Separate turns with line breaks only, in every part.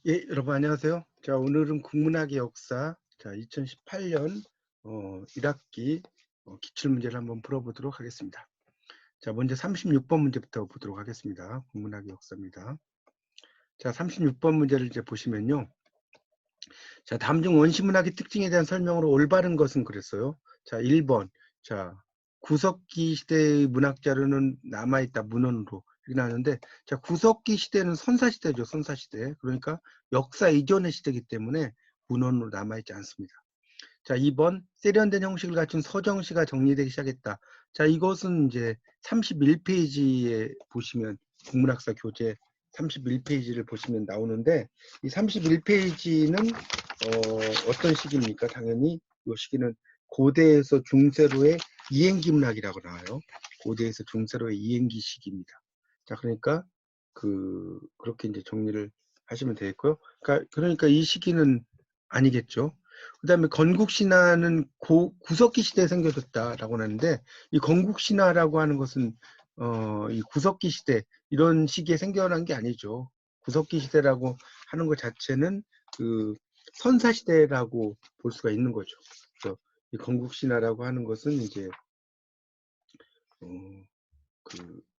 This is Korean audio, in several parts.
예, 여러분 안녕하세요. 자, 오늘은 국문학의 역사, 자, 2018년 1학기 기출문제를 한번 풀어보도록 하겠습니다. 자, 먼저 36번 문제부터 보도록 하겠습니다. 국문학의 역사입니다. 자, 36번 문제를 이제 보시면요. 자, 다음 중 원시문학의 특징에 대한 설명으로 올바른 것은 그랬어요. 자, 1번. 자, 구석기 시대의 문학 자료는 남아있다, 문헌으로. 이렇게 나왔는데, 자, 구석기 시대는 선사시대죠, 선사시대. 그러니까 역사 이전의 시대이기 때문에 문헌으로 남아있지 않습니다. 자, 2번. 세련된 형식을 갖춘 서정시가 정리되기 시작했다. 자, 이것은 이제 31페이지에 보시면, 국문학사 교재 31페이지를 보시면 나오는데, 이 31페이지는 어떤 시기입니까? 당연히 이 시기는 고대에서 중세로의 이행기 문학이라고 나와요. 고대에서 중세로의 이행기 시기입니다. 자, 그러니까 그렇게 이제 정리를 하시면 되겠고요. 그러니까 이 시기는 아니겠죠. 그 다음에 건국신화는 구석기 시대에 생겨졌다라고 하는데, 이 건국신화라고 하는 것은 이 구석기 시대 이런 시기에 생겨난 게 아니죠. 구석기 시대라고 하는 것 자체는 그 선사시대라고 볼 수가 있는 거죠. 그래서 이 건국신화라고 하는 것은 이제 어,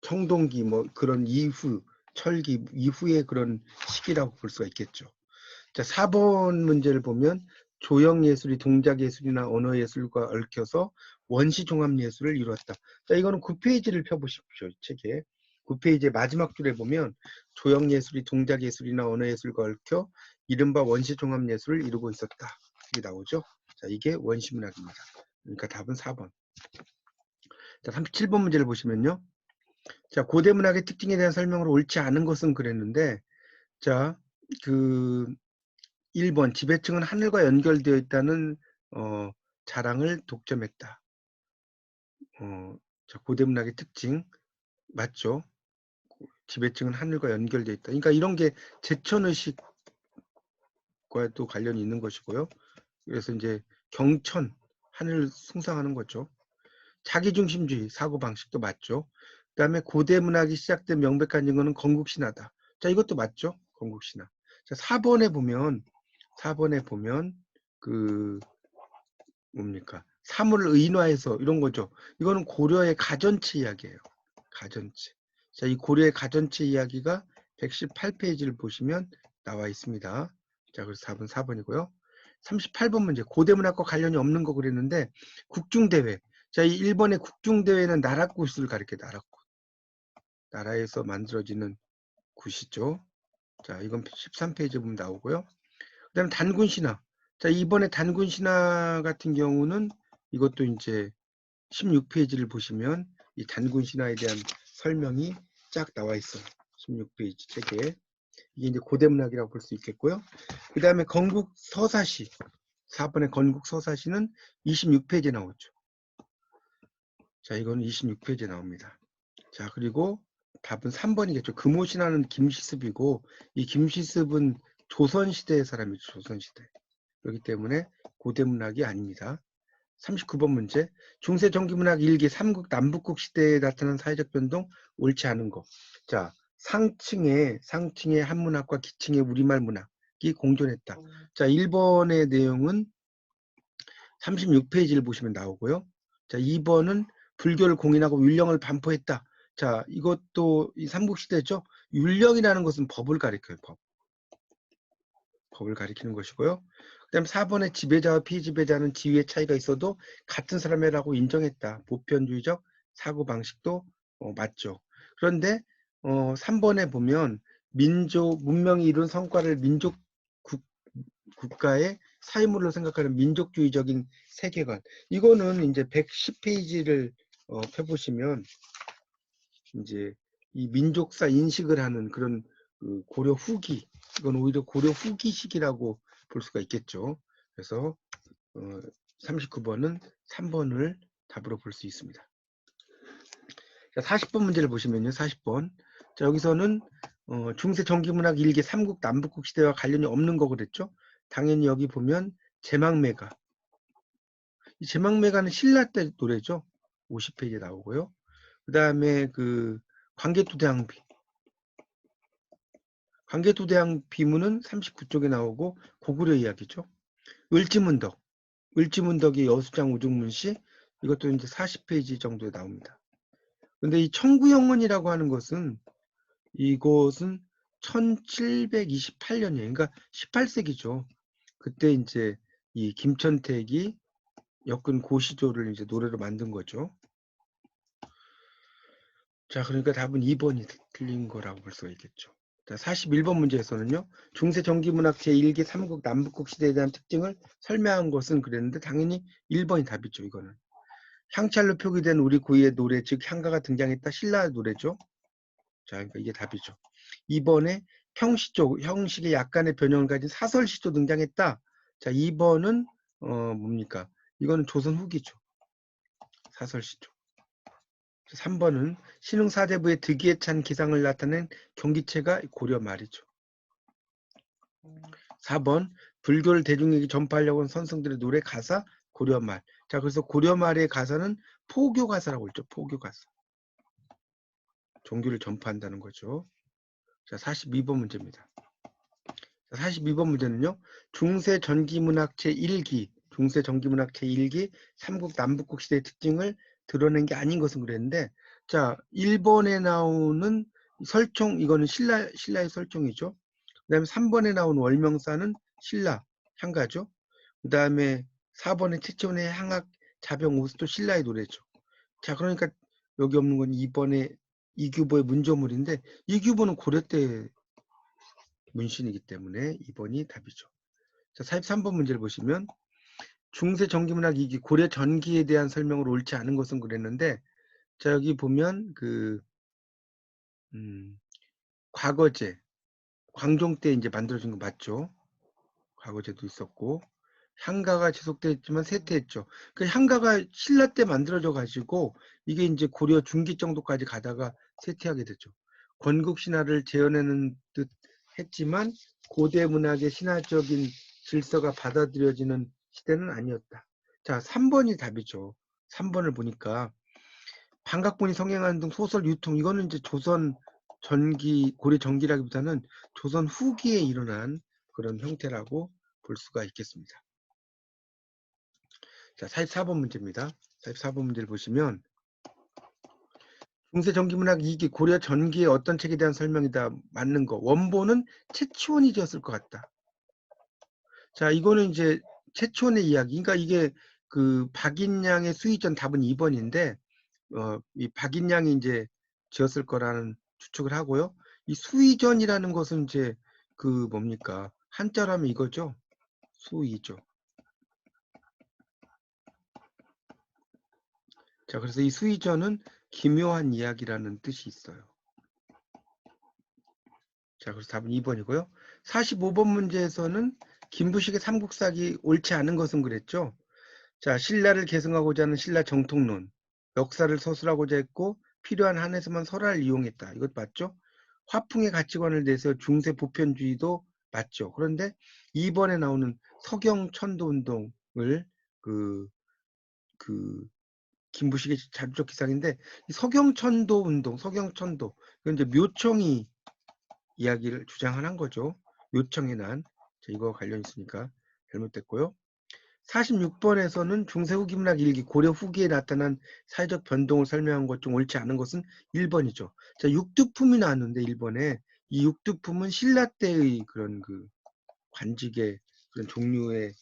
청동기 뭐 그런 이후 철기 이후의 그런 시기라고 볼 수가 있겠죠. 자, 4번 문제를 보면 조형예술이 동작예술이나 언어예술과 얽혀서 원시종합예술을 이루었다. 자, 이거는 9페이지를 펴보십시오. 이 책에. 9페이지의 마지막 줄에 보면 조형예술이 동작예술이나 언어예술과 얽혀 이른바 원시종합예술을 이루고 있었다. 이게 나오죠. 자, 이게 원시문학입니다. 그러니까 답은 4번. 자, 37번 문제를 보시면요. 자, 고대문학의 특징에 대한 설명으로 옳지 않은 것은 그랬는데, 자, 그 1번 지배층은 하늘과 연결되어 있다는 자랑을 독점했다. 자, 고대문학의 특징 맞죠? 지배층은 하늘과 연결되어 있다. 그러니까 이런 게 제천의식과도 관련이 있는 것이고요. 그래서 이제 경천, 하늘을 숭상하는 거죠. 자기중심주의 사고방식도 맞죠. 그 다음에 고대문학이 시작된 명백한 증거는 건국신화다. 자, 이것도 맞죠? 건국신화. 자, 4번에 보면 그 뭡니까? 사물을 의인화해서 이런 거죠. 이거는 고려의 가전체 이야기예요. 가전체. 자, 이 고려의 가전체 이야기가 118페이지를 보시면 나와 있습니다. 자, 그래서 4번 4번이고요. 38번 문제. 고대문학과 관련이 없는 거 그랬는데 국중대회. 자, 이 1번의 국중대회는 나라굿을 가리켜 나라굿. 나라에서 만들어지는 굿이죠. 자, 이건 13페이지 보면 나오고요. 그 다음에 단군신화. 자, 이번에 단군신화 같은 경우는 이것도 이제 16페이지를 보시면 이 단군신화에 대한 설명이 쫙 나와 있어요. 16페이지 책에. 이게 이제 고대문학이라고 볼 수 있겠고요. 그 다음에 건국서사시. 4번의 건국서사시는 26페이지에 나오죠. 자, 이거는 26페이지에 나옵니다. 자, 그리고 답은 3번이겠죠. 금오신화는 김시습이고, 이 김시습은 조선시대의 사람이죠. 조선시대. 그렇기 때문에 고대문학이 아닙니다. 39번 문제. 중세 정기문학 일기 삼국 남북국 시대에 나타난 사회적 변동 옳지 않은 거. 자, 상층의 한문학과 기층의 우리말 문학이 공존했다. 자, 1번의 내용은 36페이지를 보시면 나오고요. 자, 2번은 불교를 공인하고 율령을 반포했다. 자, 이것도 이 삼국시대죠. 율령이라는 것은 법을 가리켜요. 법을 가리키는 것이고요. 그 다음 4번의 지배자와 피지배자는 지위의 차이가 있어도 같은 사람이라고 인정했다. 보편주의적 사고방식도 맞죠. 그런데 3번에 보면 문명이 이룬 성과를 국가의 사유물로 생각하는 민족주의적인 세계관. 이거는 이제 110페이지를 펴보시면 이제 이 민족사 인식을 하는 그런 고려 후기, 이건 오히려 고려 후기식이라고 볼 수가 있겠죠. 그래서 39번은 3번을 답으로 볼 수 있습니다. 자, 40번 문제를 보시면요. 40번. 자, 여기서는 중세 정기문학 일기 삼국 남북국 시대와 관련이 없는 거 그랬죠. 당연히 여기 보면 제망매가. 이 제망매가는 신라 때 노래죠. 50페이지에 나오고요. 그 다음에 관개토대왕비. 광개토대왕 비문은 39쪽에 나오고 고구려 이야기죠. 을지문덕. 을지문덕이 여수장 우중문시 이것도 이제 40페이지 정도에 나옵니다. 근데 이 청구영문이라고 하는 것은 이곳은 1728년이에요. 그러니까 18세기죠. 그때 이제 이 김천택이 엮은 고시조를 이제 노래로 만든 거죠. 자, 그러니까 답은 2번이 틀린 거라고 볼 수가 있겠죠. 자, 41번 문제에서는요. 중세 정기문학 제1기 삼국 남북국 시대에 대한 특징을 설명한 것은 그랬는데 당연히 1번이 답이죠. 이거는. 향찰로 표기된 우리 고유의 노래, 즉 향가가 등장했다. 신라 노래죠. 자, 그러니까 이게 답이죠. 2번에 형시조, 형식의 약간의 변형을 가진 사설시조 등장했다. 자, 2번은 뭡니까? 이거는 조선 후기죠. 사설시조. 3번은 신흥 사대부의 득의에 찬 기상을 나타낸 경기체가 고려 말이죠. 4번 불교를 대중에게 전파하려고 한 선생들의 노래 가사 고려 말. 자, 그래서 고려 말의 가사는 포교 가사라고 했죠. 포교 가사. 종교를 전파한다는 거죠. 자, 42번 문제입니다. 42번 문제는요. 중세 전기문학 제1기, 중세 전기문학 제1기 삼국 남북국 시대의 특징을 드러낸 게 아닌 것은 그랬는데, 자, 1번에 나오는 설총, 이거는 신라의 설총이죠. 그 다음에 3번에 나오는 월명사는 신라, 향가죠. 그 다음에 4번에 최치원의 향악 자병 우스도 신라의 노래죠. 자, 그러니까 여기 없는 건 2번에 이규보의 문조물인데, 이규보는 고려 때 문신이기 때문에 2번이 답이죠. 자, 43번 문제를 보시면 중세 전기문학 2기 고려 전기에 대한 설명으로 옳지 않은 것은 그랬는데, 자, 여기 보면 과거제 광종 때 이제 만들어진 거 맞죠? 과거제도 있었고 향가가 지속됐지만 쇠퇴했죠. 그 향가가 신라 때 만들어져 가지고 이게 이제 고려 중기 정도까지 가다가 쇠퇴하게 되죠. 건국 신화를 재현하는 듯 했지만 고대 문학의 신화적인 질서가 받아들여지는 시대는 아니었다. 자, 3번이 답이죠. 3번을 보니까 반각본이 성행하는 등 소설 유통, 이거는 이제 조선 전기, 고려 전기라기보다는 조선 후기에 일어난 그런 형태라고 볼 수가 있겠습니다. 자, 44번 문제입니다. 44번 문제를 보시면 중세 전기문학 2기 고려 전기의 어떤 책에 대한 설명이다. 맞는 거. 원본은 최치원이 지었을 것 같다. 자, 이거는 이제 최치원의 이야기. 그러니까 이게 그 박인양의 수의전 답은 2번인데 이 박인양이 이제 지었을 거라는 추측을 하고요. 이 수의전이라는 것은 이제 그 뭡니까? 한자로 하면 이거죠. 수의죠. 자, 그래서 이 수의전은 기묘한 이야기라는 뜻이 있어요. 자, 그래서 답은 2번이고요. 45번 문제에서는 김부식의 삼국사기 옳지 않은 것은 그랬죠. 자, 신라를 계승하고자 하는 신라 정통론, 역사를 서술하고자 했고 필요한 한에서만 설화를 이용했다. 이것 맞죠? 화풍의 가치관을 내세워 중세 보편주의도 맞죠. 그런데 2번에 나오는 서경천도운동을 그 김부식의 자주적 기상인데 서경천도운동, 서경천도 이건 이제 묘청이 이야기를 주장한 거죠. 묘청의 난. 자, 이거 관련 있으니까 잘못됐고요. 46번에서는 중세 후기 문학 일기 고려 후기에 나타난 사회적 변동을 설명한 것 중 옳지 않은 것은 1번이죠. 자, 육두품이 나왔는데 1번에 이 육두품은 신라 때의 그런 그 관직의 그런 종류에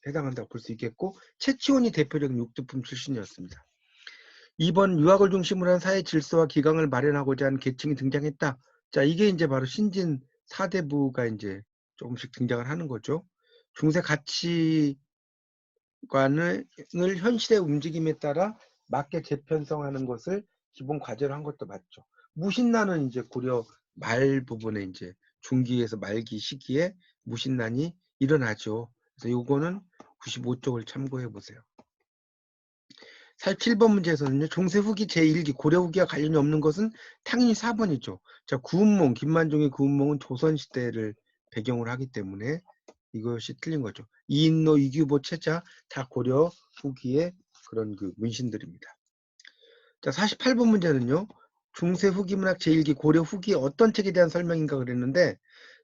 해당한다고 볼 수 있겠고 최치원이 대표적인 육두품 출신이었습니다. 2번 유학을 중심으로 한 사회 질서와 기강을 마련하고자 한 계층이 등장했다. 자, 이게 이제 바로 신진 사대부가 이제 조금씩 등장을 하는 거죠. 중세 가치관을 현실의 움직임에 따라 맞게 재편성하는 것을 기본 과제로 한 것도 맞죠. 무신난은 이제 고려 말 부분에 이제 중기에서 말기 시기에 무신난이 일어나죠. 그래서 요거는 95쪽을 참고해 보세요. 47번 문제에서는요. 중세 후기 제1기 고려 후기와 관련이 없는 것은 당연히 4번이죠. 자, 구운몽, 김만종의 구운몽은 조선시대를 배경으로 하기 때문에 이것이 틀린 거죠. 이인로, 이규보, 채자 다 고려 후기의 그런 그 문신들입니다. 자, 48번 문제는요. 중세 후기 문학 제1기 고려 후기의 어떤 책에 대한 설명인가 그랬는데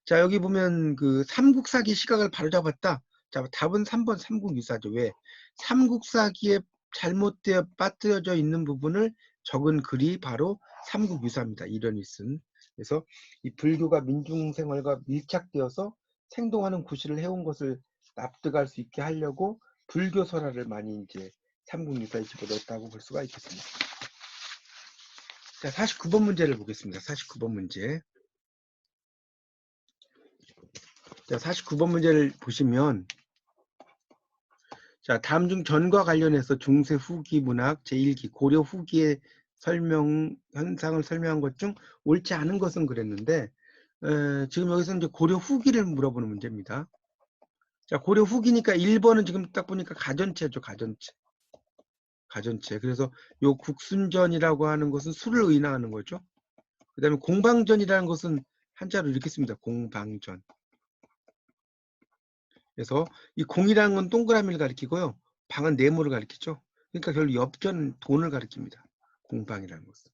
자, 여기 보면 그 삼국사기 시각을 바로잡았다. 자, 답은 3번 삼국유사죠. 왜? 삼국사기에 잘못되어 빠뜨려져 있는 부분을 적은 글이 바로 삼국유사입니다. 이런 일은. 그래서 이 불교가 민중생활과 밀착되어서 생동하는 구실을 해온 것을 납득할 수 있게 하려고 불교 설화를 많이 이제 삼국유사에 집어넣었다고 볼 수가 있겠습니다. 자, 49번 문제를 보겠습니다. 49번 문제. 자, 49번 문제를 보시면, 자, 다음 중 전과 관련해서 중세 후기 문학 제1기 고려 후기의 현상을 설명한 것 중 옳지 않은 것은 그랬는데, 지금 여기서 이제 고려 후기를 물어보는 문제입니다. 자, 고려 후기니까 1번은 지금 딱 보니까 가전체죠, 가전체. 가전체. 그래서 요 국순전이라고 하는 것은 술을 의미하는 거죠. 그 다음에 공방전이라는 것은 한자로 이렇게 씁니다. 공방전. 그래서 이 공이라는 건 동그라미를 가리키고요. 방은 네모를 가리키죠. 그러니까 결국 엽전 돈을 가리킵니다. 공방이라는 것은.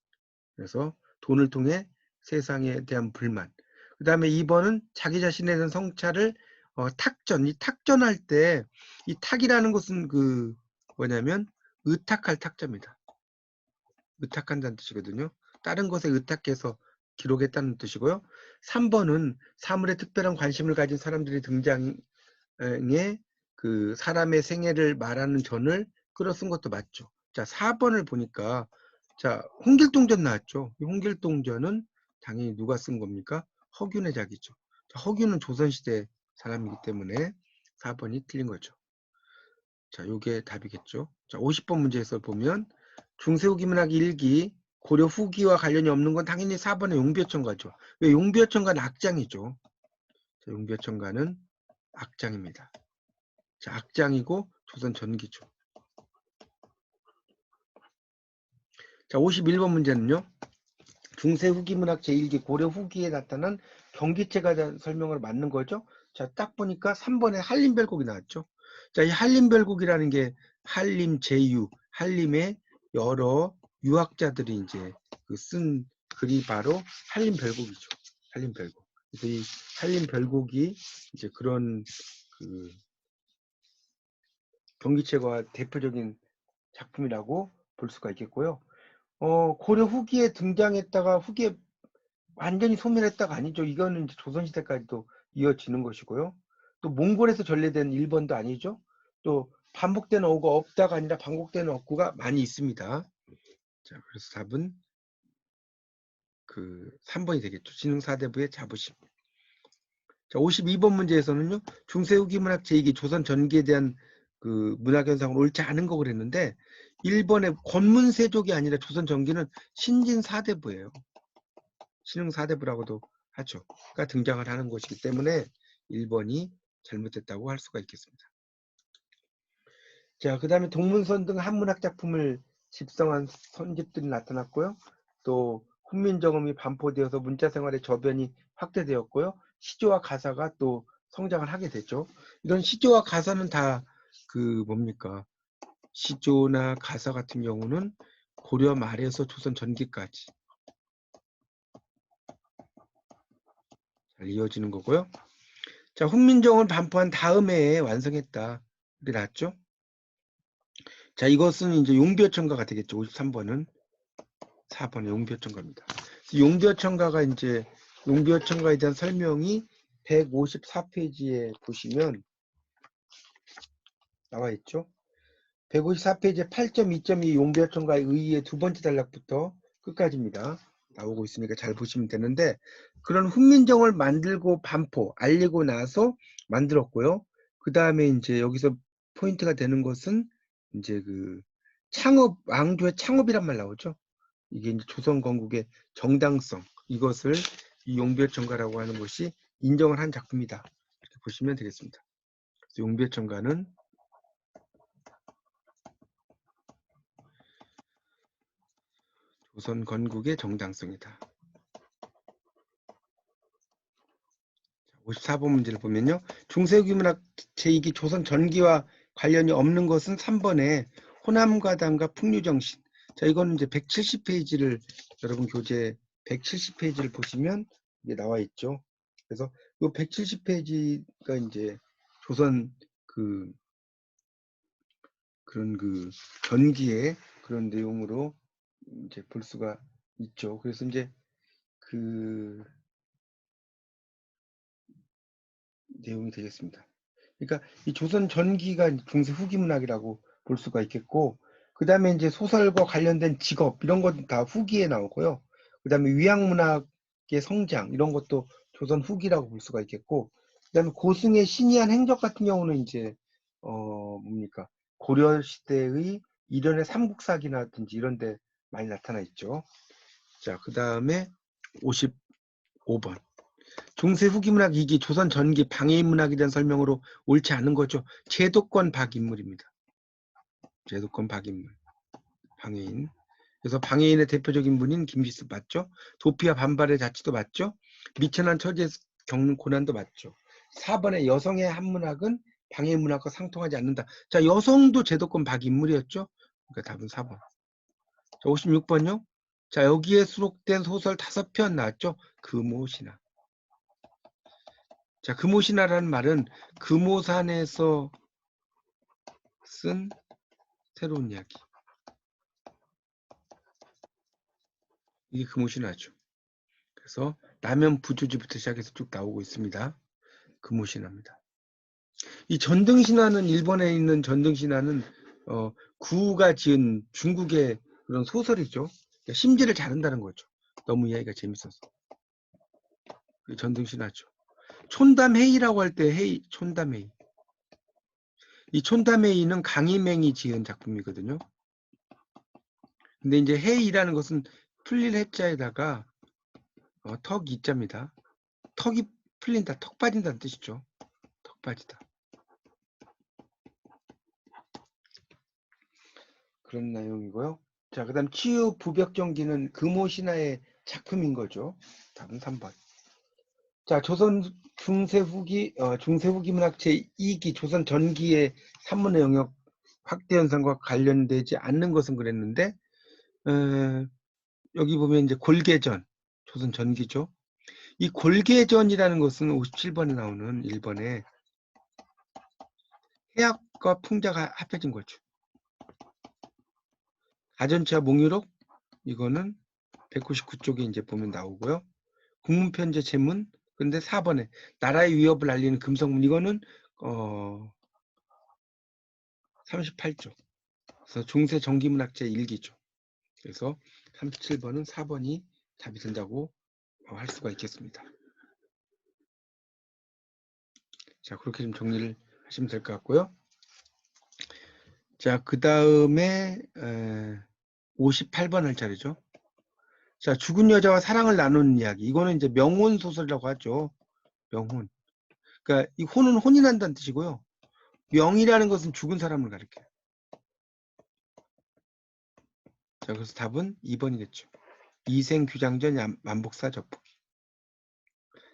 그래서 돈을 통해 세상에 대한 불만. 그 다음에 2번은 자기 자신에 대한 성찰을 탁전. 이 탁전할 때 이 탁이라는 것은 그 뭐냐면 의탁할 탁자입니다. 의탁한다는 뜻이거든요. 다른 것에 의탁해서 기록했다는 뜻이고요. 3번은 사물에 특별한 관심을 가진 사람들이 등장해 그 사람의 생애를 말하는 전을 끌어쓴 것도 맞죠. 자, 4번을 보니까 자, 홍길동전 나왔죠. 이 홍길동전은 당연히 누가 쓴 겁니까? 허균의 작이죠. 자, 허균은 조선시대 사람이기 때문에 4번이 틀린 거죠. 자, 요게 답이겠죠. 자, 50번 문제에서 보면 중세후기문학 1기 고려 후기와 관련이 없는 건 당연히 4번의 용비어천가죠. 왜? 용비어천가는 악장이죠. 자, 용비어천가는 악장입니다. 자, 악장이고 조선 전기죠. 자, 51번 문제는요. 중세 후기 문학 제1기 고려 후기에 나타난 경기체가 대한 설명을 맞는 거죠. 자, 딱 보니까 3번에 한림별곡이 나왔죠. 자, 이 한림별곡이라는 게 한림 제유, 한림의 여러 유학자들이 이제 그 쓴 글이 바로 한림별곡이죠. 한림별곡. 그래서 이 한림별곡이 이제 그런 그 경기체가 대표적인 작품이라고 볼 수가 있겠고요. 고려 후기에 등장했다가 후기에 완전히 소멸했다가 아니죠. 이거는 이제 조선시대까지도 이어지는 것이고요. 또 몽골에서 전래된 1번도 아니죠. 또 반복되는 어구가 없다가 아니라 반복되는 어구가 많이 있습니다. 자, 그래서 답은 그 3번이 되겠죠. 진흥사대부의 자부심. 자, 52번 문제에서는요. 중세 후기 문학 제2기 조선 전기에 대한 그 문학 현상을 옳지 않은 거 그랬는데 1번의 권문세족이 아니라 조선 전기는 신진사대부예요. 신흥사대부라고도 하죠. 가 등장을 하는 것이기 때문에 1번이 잘못됐다고 할 수가 있겠습니다. 자, 그 다음에 동문선 등 한문학 작품을 집성한 선집들이 나타났고요. 또 훈민정음이 반포되어서 문자생활의 저변이 확대되었고요. 시조와 가사가 또 성장을 하게 됐죠. 이런 시조와 가사는 다 그 뭡니까? 시조나 가사 같은 경우는 고려 말에서 조선 전기까지 잘 이어지는 거고요. 자, 훈민정음을 반포한 다음에 완성했다. 이렇게 났죠? 자, 이것은 이제 용비어천가가 되겠죠. 53번은 4번의 용비어천가입니다. 용비어천가가 이제 용비어천가에 대한 설명이 154페이지에 보시면 나와 있죠. 154페이지에 8.2.2 용비어천가의 의의의 두 번째 단락부터 끝까지입니다. 나오고 있으니까 잘 보시면 되는데 그런 훈민정음을 만들고 반포 알리고 나서 만들었고요. 그 다음에 이제 여기서 포인트가 되는 것은 이제 그 창업 왕조의 창업이란 말 나오죠. 이게 이제 조선 건국의 정당성 이것을 이 용비어천가라고 하는 것이 인정을 한 작품이다. 이렇게 보시면 되겠습니다. 그래서 용비어천가는 조선 건국의 정당성이다. 54번 문제를 보면요. 중세후기 문학 제2기 조선 전기와 관련이 없는 것은 3번에 호남과담과 풍류정신. 자, 이거는 이제 170페이지를 여러분 교재 170페이지를 보시면 이게 나와 있죠. 그래서 이 170페이지가 이제 조선 그런 전기의 그런 내용으로 이제 볼 수가 있죠. 그래서 이제 그 내용이 되겠습니다. 그러니까 이 조선 전기가 중세 후기 문학이라고 볼 수가 있겠고, 그 다음에 이제 소설과 관련된 직업 이런 건 다 후기에 나오고요. 그 다음에 위양 문학의 성장 이런 것도 조선 후기라고 볼 수가 있겠고, 그 다음에 고승의 신이한 행적 같은 경우는 이제 뭡니까 고려 시대의 일련의 삼국사기라든지 이런 데 많이 나타나 있죠. 자, 그 다음에 55번. 중세 후기 문학 2기 조선 전기 방해인 문학에 대한 설명으로 옳지 않은 거죠. 제도권 박인물입니다. 제도권 박인물. 방해인. 그래서 방해인의 대표적인 분인 김지습 맞죠? 도피와 반발의 자치도 맞죠? 미천한 처지에서 겪는 고난도 맞죠? 4번에 여성의 한문학은 방해인 문학과 상통하지 않는다. 자, 여성도 제도권 박인물이었죠? 그러니까 답은 4번. 자, 56번요. 자, 여기에 수록된 소설 5편 나왔죠? 금오신화. 자, 금오신화라는 말은 금오산에서 쓴 새로운 이야기. 이게 금오신화죠. 그래서 남현 부주지부터 시작해서 쭉 나오고 있습니다. 금오신화입니다. 이 전등신화는 일본에 있는 전등신화는 구가 지은 중국의 그런 소설이죠. 심지를 자른다는 거죠. 너무 이야기가 재밌어서. 전등신화죠. 촌담회의라고 할 때 회의, 촌담회의. 이 촌담회의는 강희맹이 지은 작품이거든요. 근데 이제 회의라는 것은 풀릴 해자에다가 턱 이자입니다. 턱이 풀린다, 턱 빠진다는 뜻이죠. 턱 빠지다. 그런 내용이고요. 자, 그 다음 치유 부벽전기는 금오신화의 작품인 거죠. 답은 3번. 자, 조선 중세 후기 문학 제2기 조선 전기의 산문의 영역 확대 현상과 관련되지 않는 것은 그랬는데 여기 보면 이제 골계전, 조선 전기죠. 이 골계전이라는 것은 57번에 나오는 1번에 해학과 풍자가 합해진 거죠. 가전치와 몽유록 이거는 199쪽에 이제 보면 나오고요. 국문편제 제문 근데 4번에 나라의 위협을 알리는 금성문 이거는 38쪽. 그래서 중세 전기문학 제1기죠. 그래서 37번은 4번이 답이 된다고 할 수가 있겠습니다. 자, 그렇게 좀 정리를 하시면 될 것 같고요. 자, 그 다음에 58번 할 차례죠. 자, 죽은 여자와 사랑을 나누는 이야기. 이거는 이제 명혼 소설이라고 하죠. 명혼. 그러니까 이 혼은 혼인한다는 뜻이고요. 명이라는 것은 죽은 사람을 가리켜요. 자, 그래서 답은 2번이겠죠. 이생규장전 만복사 접폭.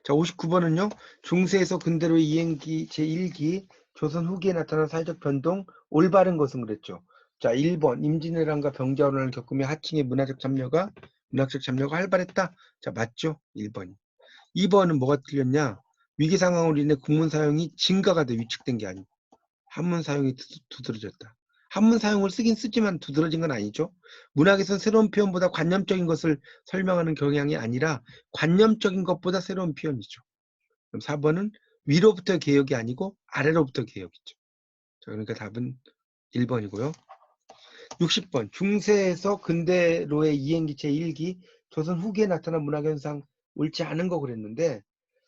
자, 59번은요. 중세에서 근대로의 이행기 제1기 조선 후기에 나타난 사회적 변동 올바른 것은 그랬죠. 자, 1번 임진왜란과 병자호란을 겪으며 하층의 문학적 참여가 활발했다. 자, 맞죠? 1번이. 2번은 뭐가 틀렸냐? 위기 상황으로 인해 국문 사용이 증가가 돼 위축된 게 아니고 한문 사용이 두드러졌다. 한문 사용을 쓰긴 쓰지만 두드러진 건 아니죠. 문학에서는 새로운 표현보다 관념적인 것을 설명하는 경향이 아니라 관념적인 것보다 새로운 표현이죠. 그럼 4번은 위로부터 개혁이 아니고 아래로부터 개혁이죠. 자, 그러니까 답은 1번이고요. 60번 중세에서 근대로의 이행기 제1기 조선 후기에 나타난 문학현상 옳지 않은 거 그랬는데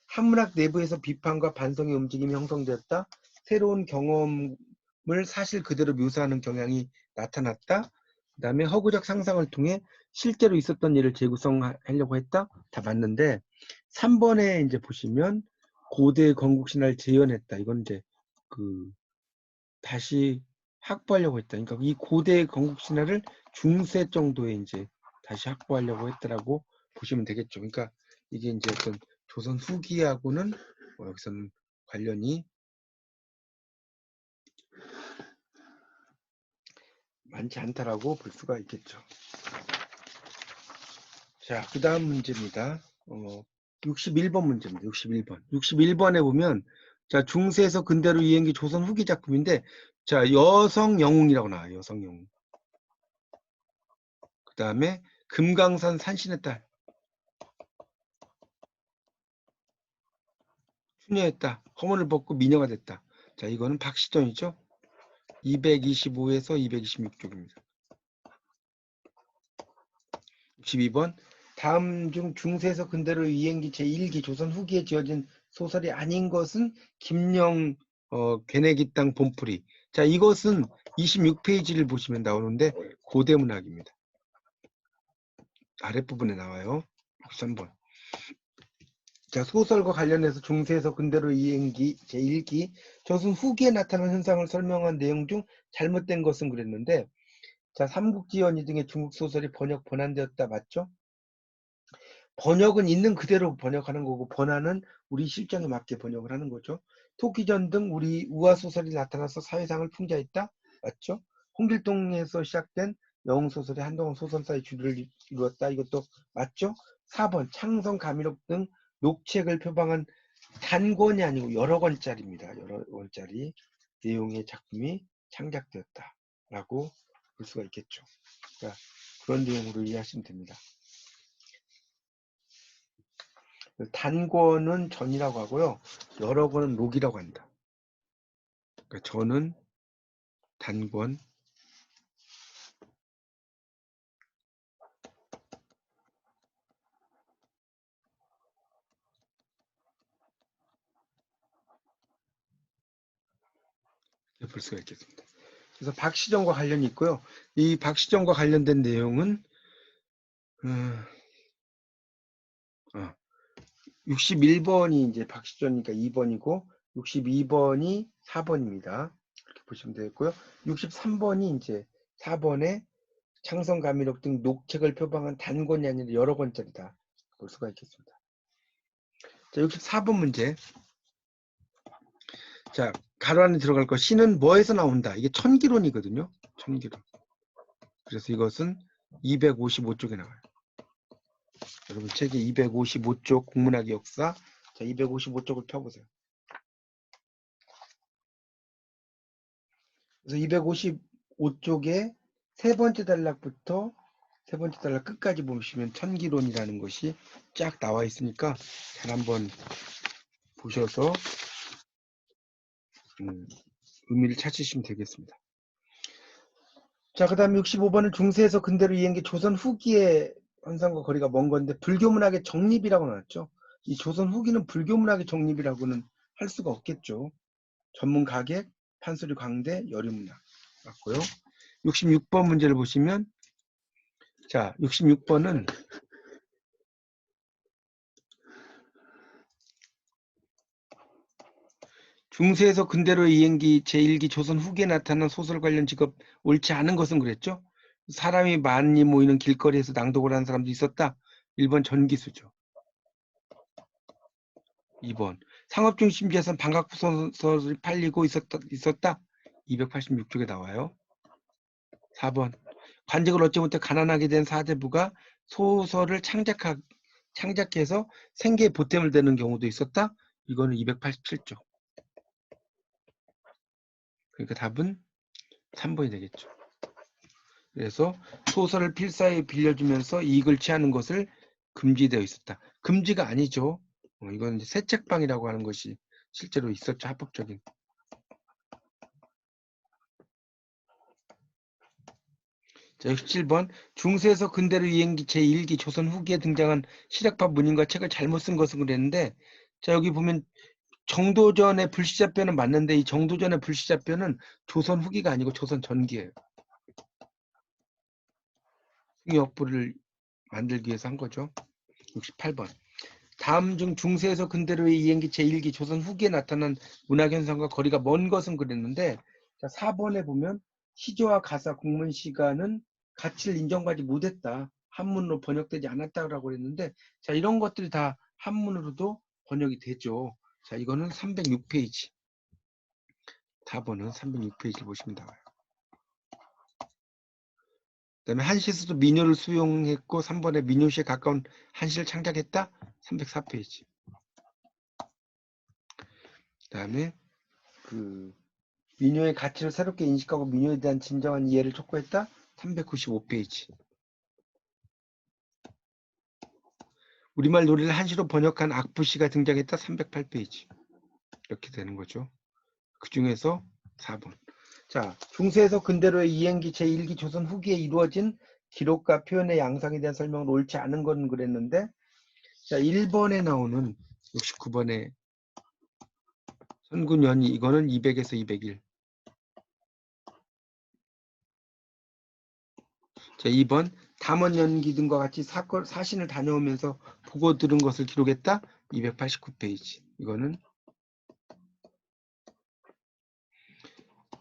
한문학 내부에서 비판과 반성의 움직임이 형성되었다. 새로운 경험을 사실 그대로 묘사하는 경향이 나타났다. 그 다음에 허구적 상상을 통해 실제로 있었던 일을 재구성하려고 했다. 다 맞는데 3번에 이제 보시면 고대 건국신화를 재현했다. 이건 이제 다시 확보하려고 했다. 그러니까 이 고대 건국신화를 중세 정도에 이제 다시 확보하려고 했더라고 보시면 되겠죠. 그러니까 이게 이제 어떤 조선 후기하고는 여기서는 관련이 많지 않다라고 볼 수가 있겠죠. 자, 그 다음 문제입니다. 61번 문제입니다. 61번. 61번에 보면 자, 중세에서 근대로 이행기 조선 후기 작품인데 자, 여성 영웅이라고 나와요. 여성 영웅. 그 다음에 금강산 산신의 딸. 추녀했다. 허문을 벗고 미녀가 됐다. 자, 이거는 박시전이죠. 225에서 226쪽입니다. 62번. 다음 중 중세에서 근대로 이행기 제1기 조선 후기에 지어진 소설이 아닌 것은 김영 괴내기 땅 봄풀이. 자, 이것은 26페이지를 보시면 나오는데 고대문학입니다. 아랫부분에 나와요. 63번. 자, 소설과 관련해서 중세에서 근대로 이행기 제1기 조선 후기에 나타난 현상을 설명한 내용 중 잘못된 것은 그랬는데 자, 삼국지연의 등의 중국 소설이 번안되었다 맞죠? 번역은 있는 그대로 번역하는 거고 번안은 우리 실정에 맞게 번역을 하는 거죠. 토끼전 등 우리 우화 소설이 나타나서 사회상을 풍자했다 맞죠? 홍길동에서 시작된 영웅 소설이 한동안 소설사의 주류를 이루었다 이것도 맞죠? 4번 창성 가미록 등 녹책을 표방한 단권이 아니고 여러 권짜리입니다. 여러 권짜리 내용의 작품이 창작되었다 라고 볼 수가 있겠죠. 그러니까 그런 내용으로 이해하시면 됩니다. 단권은 전이라고 하고요. 여러 권은 녹이라고 한다. 그러니까 전은 단권, 이렇게 볼 수가 있겠습니다. 그래서 박시정과 관련이 있고요. 이 박시정과 관련된 내용은 61번이 이제 박시정이니까 2번이고 62번이 4번입니다. 이렇게 보시면 되겠고요. 63번이 이제 4번에 창성가미록 등 녹책을 표방한 단권이 아니라 여러 권짜리다. 볼 수가 있겠습니다. 자, 64번 문제. 자, 가로 안에 들어갈 거 시는 뭐에서 나온다? 이게 천기론이거든요. 천기론. 그래서 이것은 255쪽에 나와요. 여러분 책에 255쪽 국문학의 역사. 자, 255쪽을 펴보세요. 그래서 255쪽에 세 번째 단락부터 세 번째 단락 끝까지 보시면 천기론이라는 것이 쫙 나와 있으니까 잘 한번 보셔서 의미를 찾으시면 되겠습니다. 자, 그 다음에 65번은 중세에서 근대로 이행기 조선 후기의 현상과 거리가 먼 건데 불교문학의 정립이라고 나왔죠. 이 조선 후기는 불교문학의 정립이라고는 할 수가 없겠죠. 전문 가객, 판소리 광대, 여류문학 맞고요. 66번 문제를 보시면 자, 66번은 중세에서 근대로 이행기 제1기 조선 후기에 나타난 소설 관련 직업 옳지 않은 것은 그랬죠. 사람이 많이 모이는 길거리에서 낭독을 하는 사람도 있었다. 1번 전기수죠. 2번 상업 중심지에선 반갑고 소설이 팔리고 있었다. 286쪽에 나와요. 4번 관직을 얻지 못해 가난하게 된 사대부가 소설을 창작해서 생계에 보탬을 되는 경우도 있었다. 이거는 287쪽. 그러니까 답은 3번이 되겠죠. 그래서 소설을 필사에 빌려주면서 이익을 취하는 것을 금지되어 있었다. 금지가 아니죠. 이건 이제 새 책방이라고 하는 것이 실제로 있었죠. 합법적인. 자, 67번 중세에서 근대로 이행기 제1기 조선 후기에 등장한 실력파 문인과 책을 잘못 쓴 것은 그랬는데 자 여기 보면 정도전의 불시자편은 맞는데 이 정도전의 불시자편은 조선 후기가 아니고 조선 전기예요. 승역부를 만들기 위해서 한 거죠. 68번 다음 중 중세에서 근대로의 이행기 제1기 조선 후기에 나타난 문학현상과 거리가 먼 것은 그랬는데 자 4번에 보면 시조와 가사, 국문시가는 가치를 인정받지 못했다. 한문으로 번역되지 않았다고 그랬는데 자 이런 것들이 다 한문으로도 번역이 되죠. 자 이거는 306페이지. 4번은 306페이지 보시면 나와요. 그다음에 한시에서도 민요를 수용했고 3번에 민요시에 가까운 한시를 창작했다. 304페이지. 그다음에 그 민요의 가치를 새롭게 인식하고 민요에 대한 진정한 이해를 촉구했다. 395페이지. 우리말 노래를 한시로 번역한 악부시가 등장했다. 308페이지. 이렇게 되는 거죠. 그 중에서 4번. 자, 중세에서 근대로의 이행기 제1기 조선 후기에 이루어진 기록과 표현의 양상에 대한 설명을 옳지 않은 건 그랬는데, 자, 1번에 나오는 69번에 선군연이 이거는 200에서 201. 자, 2번 담원 연기 등과 같이 사신을 다녀오면서 보고 들은 것을 기록했다. 289페이지. 이거는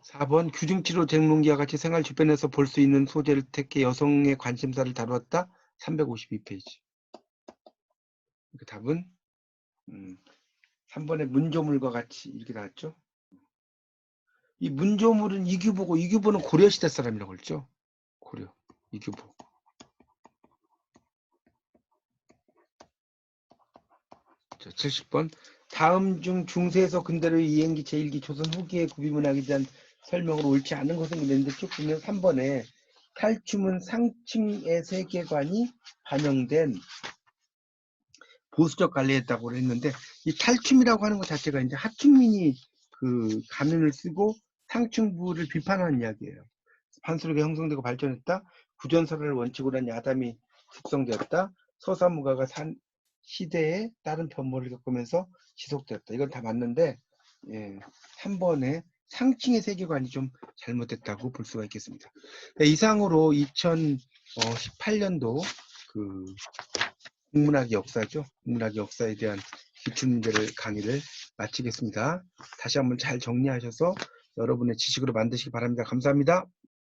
4번 규중치료 쟁론기와 같이 생활 주변에서 볼 수 있는 소재를 택해 여성의 관심사를 다루었다. 352페이지. 그 답은 3번의 문조물과 같이 이렇게 나왔죠. 이 문조물은 이규보고 이규보는 고려시대 사람이라고 했죠. 고려 이규보. 자, 70번 다음 중 중세에서 근대로의 이행기 제1기 조선 후기의 구비문학에 대한 설명을 옳지 않은 것은 있는데 쭉 보면 3번에 탈춤은 상층의 세계관이 반영된 보수적 관리했다고 했는데 이 탈춤이라고 하는 것 자체가 이제 하충민이 그 가면을 쓰고 상층부를 비판하는 이야기예요. 판수력이 형성되고 발전했다. 구전설을 원칙으로 한 야담이 숙성되었다. 서사무가가 시대에 다른 변모를 겪으면서 지속되었다. 이건 다 맞는데 3번에 상층의 세계관이 좀 잘못됐다고 볼 수가 있겠습니다. 이상으로 2018년도 그 국문학 역사죠. 국문학 역사에 대한 기출문제를 강의를 마치겠습니다. 다시 한번 잘 정리하셔서 여러분의 지식으로 만드시기 바랍니다. 감사합니다.